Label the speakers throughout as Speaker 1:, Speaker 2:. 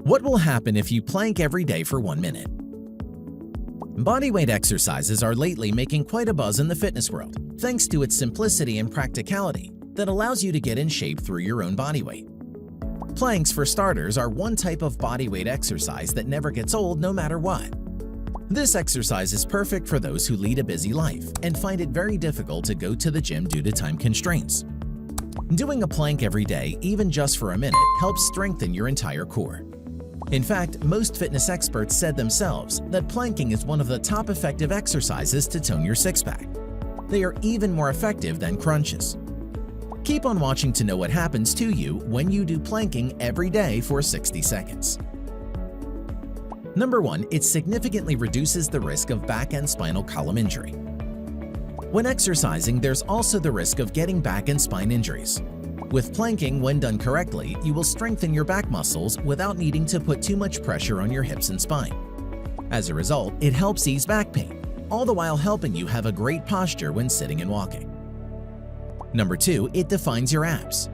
Speaker 1: What will happen if you plank every day for 1 minute? Bodyweight exercises are lately making quite a buzz in the fitness world, thanks to its simplicity and practicality that allows you to get in shape through your own body weight. Planks, for starters, are one type of bodyweight exercise that never gets old no matter what. This exercise is perfect for those who lead a busy life and find it very difficult to go to the gym due to time constraints. Doing a plank every day, even just for a minute, helps strengthen your entire core. In fact, most fitness experts said themselves that planking is one of the top effective exercises to tone your six-pack. They are even more effective than crunches. Keep on watching to know what happens to you when you do planking every day for 60 seconds. Number 1. It significantly reduces the risk of back and spinal column injury. When exercising, there's also the risk of getting back and spine injuries. With planking, when done correctly, you will strengthen your back muscles without needing to put too much pressure on your hips and spine. As a result, it helps ease back pain, all the while helping you have a great posture when sitting and walking. Number 2. It defines your abs.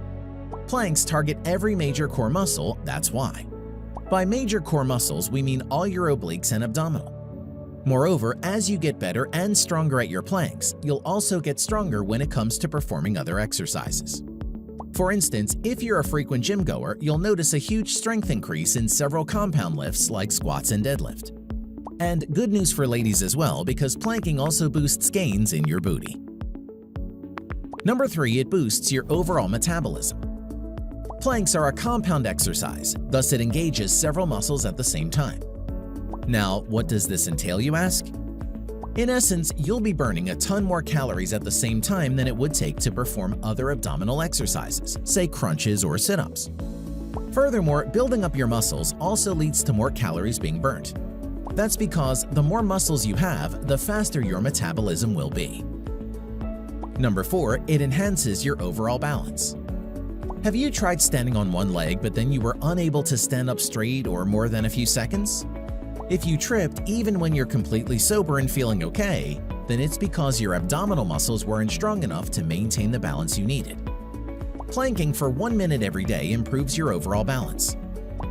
Speaker 1: Planks target every major core muscle, that's why. By major core muscles, we mean all your obliques and abdominal. Moreover, as you get better and stronger at your planks, you'll also get stronger when it comes to performing other exercises. For instance, if you're a frequent gym goer, you'll notice a huge strength increase in several compound lifts like squats and deadlift. And good news for ladies as well, because planking also boosts gains in your booty. Number 3. It boosts your overall metabolism. Planks are a compound exercise, thus it engages several muscles at the same time. Now, what does this entail, you ask? In essence, you'll be burning a ton more calories at the same time than it would take to perform other abdominal exercises, say crunches or sit-ups. Furthermore, building up your muscles also leads to more calories being burnt. That's because the more muscles you have, the faster your metabolism will be. Number 4. It enhances your overall balance. Have you tried standing on one leg but then you were unable to stand up straight or more than a few seconds? If you tripped even when you're completely sober and feeling okay, then it's because your abdominal muscles weren't strong enough to maintain the balance you needed. Planking for 1 minute every day improves your overall balance.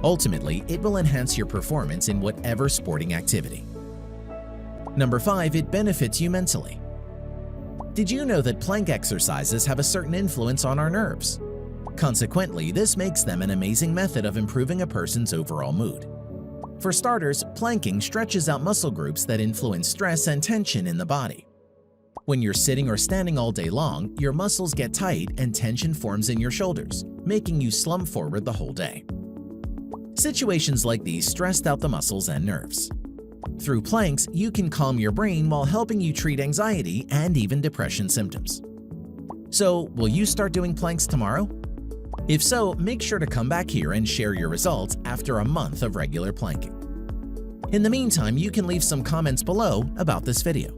Speaker 1: Ultimately, it will enhance your performance in whatever sporting activity. Number 5. It benefits you mentally. Did you know that plank exercises have a certain influence on our nerves? Consequently, this makes them an amazing method of improving a person's overall mood. For starters, planking stretches out muscle groups that influence stress and tension in the body. When you're sitting or standing all day long, your muscles get tight and tension forms in your shoulders, making you slump forward the whole day. Situations like these stressed out the muscles and nerves. Through planks, you can calm your brain while helping you treat anxiety and even depression symptoms. So, will you start doing planks tomorrow? If so, make sure to come back here and share your results after a month of regular planking. In the meantime, you can leave some comments below about this video.